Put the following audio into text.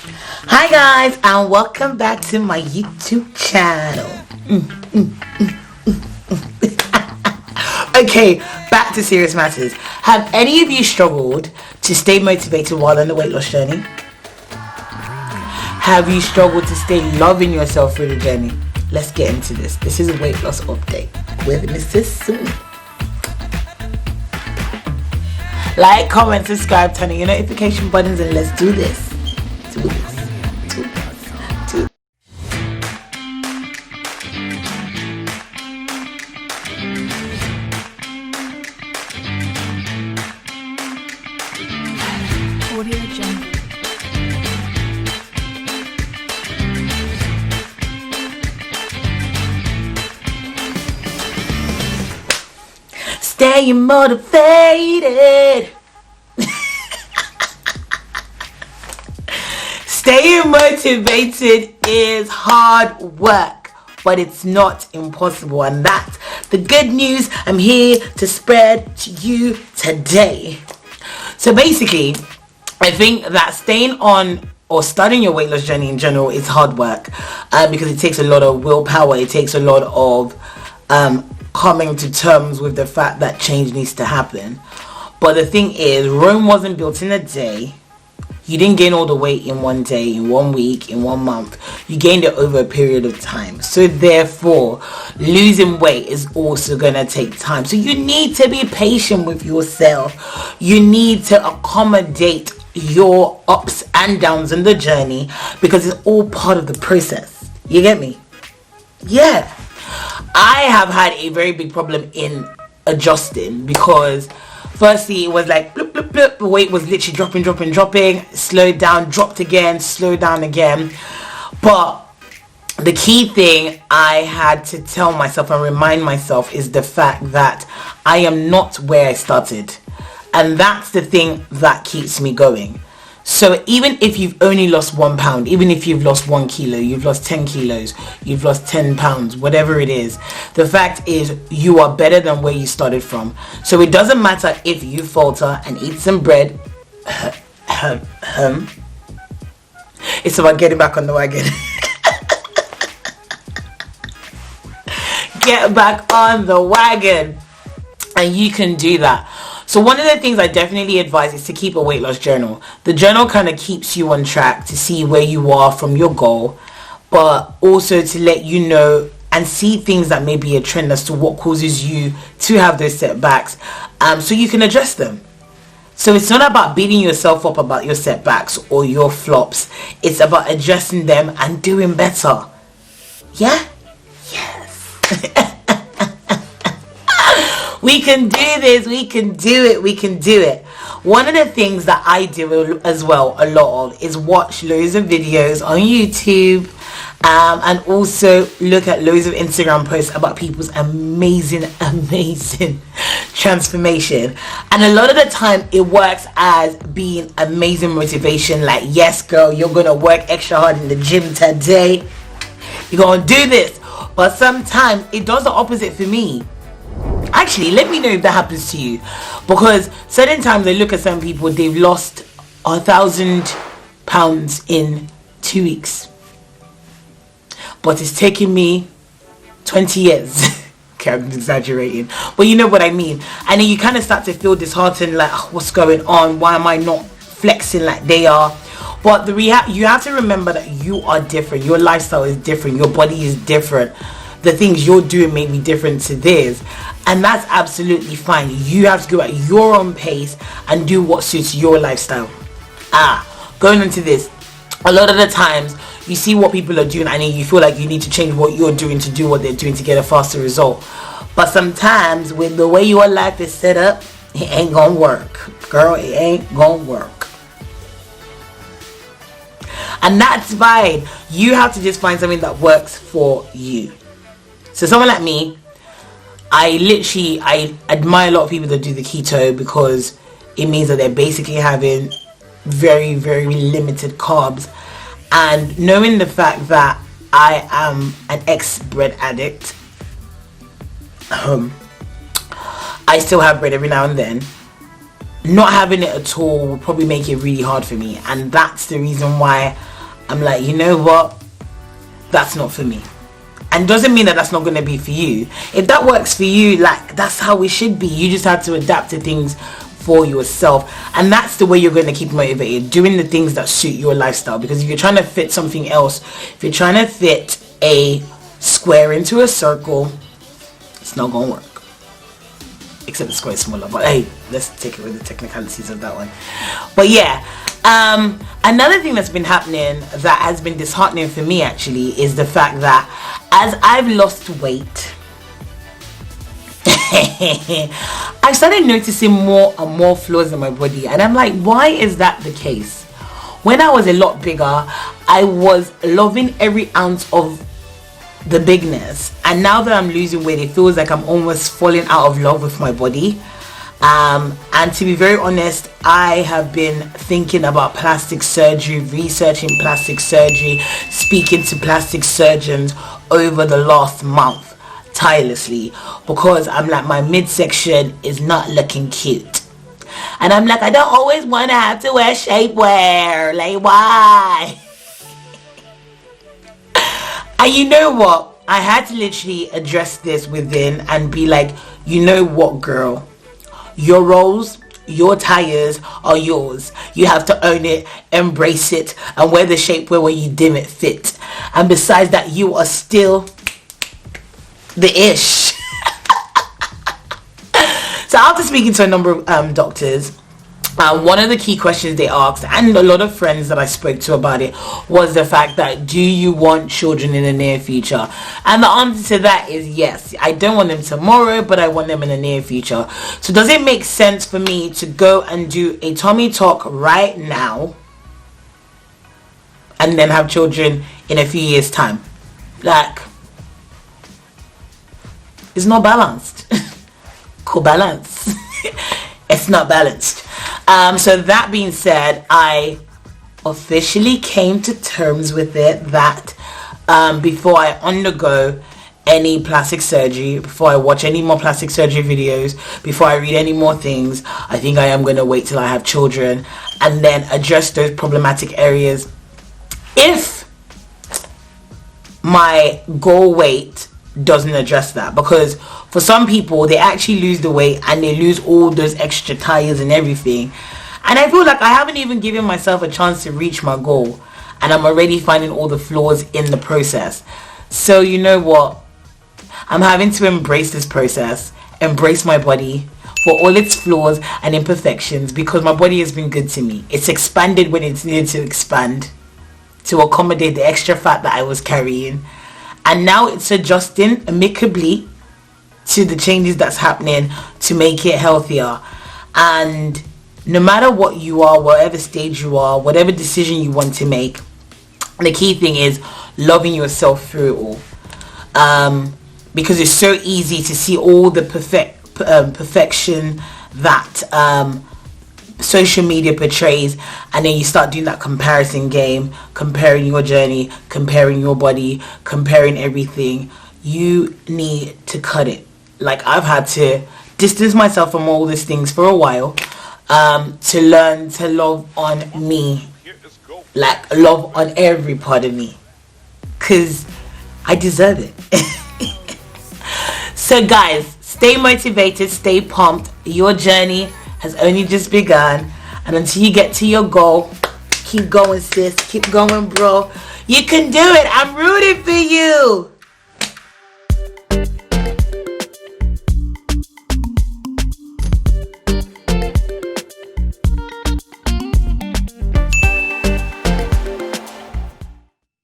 Hi guys, and welcome back to my YouTube channel. Okay, back to serious matters. Have any of you struggled to stay motivated while on the weight loss journey? Have you struggled to stay loving yourself through the journey? Let's get into this. This is a weight loss update with Mrs. Sue. Like, comment, subscribe, turn on your notification buttons, and let's do this. Do this. Audio Jungle. Staying motivated. Staying motivated is hard work, but it's not impossible, and that's the good news I'm here to spread to you today. So basically, I think that staying on or starting your weight loss journey in general is hard work, because it takes a lot of willpower. It takes a lot of coming to terms with the fact that change needs to happen. But the thing is, Rome wasn't built in a day. You didn't gain all the weight in one day, in 1 week, in 1 month. You gained it over a period of time. So therefore, losing weight is also going to take time. So you need to be patient with yourself. You need to accommodate your ups and downs in the journey, because it's all part of the process. You get me? Yeah. I have had a very big problem in adjusting, because firstly it was like bloop, bloop, bloop. The weight was literally dropping, slowed down, dropped again, slowed down again. But the key thing I had to tell myself and remind myself is the fact that I am not where I started, and that's the thing that keeps me going. So even if you've only lost 1 pound, even if you've lost 1 kilo, you've lost 10 kilos, you've lost 10 pounds, whatever it is, the fact is you are better than where you started from. So it doesn't matter if you falter and eat some bread. It's about getting back on the wagon. Get back on the wagon, and you can do that. So one of the things I definitely advise is to keep a weight loss journal. The journal kind of keeps you on track to see where you are from your goal, but also to let you know and see things that may be a trend as to what causes you to have those setbacks, so you can address them. So it's not about beating yourself up about your setbacks or your flops. It's about addressing them and doing better. Yeah? Yes. We can do this, we can do it. One of the things that I do as well a lot of is watch loads of videos on YouTube, and also look at loads of Instagram posts about people's amazing transformation. And a lot of the time it works as being amazing motivation, like, yes girl, you're gonna work extra hard in the gym today, you're gonna do this. But sometimes it does the opposite for me. Actually, let me know if that happens to you, because certain times I look at some people, they've lost 1,000 pounds in 2 weeks, but it's taken me 20 years. Okay, I'm exaggerating, but you know what I mean. And then you kind of start to feel disheartened, like, oh, what's going on, why am I not flexing like they are? But you have to remember that you are different, your lifestyle is different, your body is different, the things you're doing may be different to theirs, and that's absolutely fine. You have to go at your own pace and do what suits your lifestyle. Going into this, a lot of the times you see what people are doing and you feel like you need to change what you're doing to do what they're doing to get a faster result. But sometimes with the way your life is set up, it ain't gonna work, girl. It ain't gonna work. And that's fine. You have to just find something that works for you. So someone like me, I admire a lot of people that do the keto, because it means that they're basically having very, very limited carbs. And knowing the fact that I am an ex-bread addict, I still have bread every now and then. Not having it at all will probably make it really hard for me, and that's the reason why I'm like, you know what, that's not for me. And doesn't mean that that's not going to be for you. If that works for you, like, that's how it should be. You just have to adapt to things for yourself, and that's the way you're going to keep motivated, doing the things that suit your lifestyle. Because if you're trying to fit something else, if you're trying to fit a square into a circle, it's not going to work. Except the square is smaller, but hey, let's take it with the technicalities of that one. But yeah, another thing that's been happening that has been disheartening for me actually is the fact that as I've lost weight, I started noticing more and more flaws in my body, and I'm like, why is that the case? When I was a lot bigger, I was loving every ounce of the bigness, and now that I'm losing weight, it feels like I'm almost falling out of love with my body. And to be very honest, I have been thinking about plastic surgery, researching plastic surgery, speaking to plastic surgeons over the last month tirelessly, because I'm like, my midsection is not looking cute, and I'm like, I don't always want to have to wear shapewear, like, why? And you know what, I had to literally address this within and be like, you know what, girl, your roles, your tires are yours. You have to own it, embrace it, and wear the shapewear when you deem it fit. And besides that, you are still the ish. So after speaking to a number of doctors, one of the key questions they asked, and a lot of friends that I spoke to about it, was the fact that, do you want children in the near future? And the answer to that is yes. I don't want them tomorrow, but I want them in the near future. So does it make sense for me to go and do a tummy tuck right now and then have children in a few years' time? Like, it's not balanced. Cool balance. It's not balanced. So that being said, I officially came to terms with it that before I undergo any plastic surgery, before I watch any more plastic surgery videos, before I read any more things, I think I am going to wait till I have children and then address those problematic areas. If my goal weight doesn't address that, because for some people they actually lose the weight and they lose all those extra tires and everything, and I feel like I haven't even given myself a chance to reach my goal, and I'm already finding all the flaws in the process. So you know what, I'm having to embrace this process, embrace my body for all its flaws and imperfections, because my body has been good to me. It's expanded when it's needed to expand to accommodate the extra fat that I was carrying. And now it's adjusting amicably to the changes that's happening to make it healthier. And no matter what you are, whatever stage you are, whatever decision you want to make, the key thing is loving yourself through it all. Because it's so easy to see all the perfection that social media portrays, and then you start doing that comparison game, comparing your journey, comparing your body, comparing everything. You need to cut it. Like, I've had to distance myself from all these things for a while, to learn to love on me, like love on every part of me, because I deserve it. So guys, stay motivated, stay pumped. Your journey has only just begun, and until you get to your goal, keep going, sis, keep going, bro. You can do it. I'm rooting for you.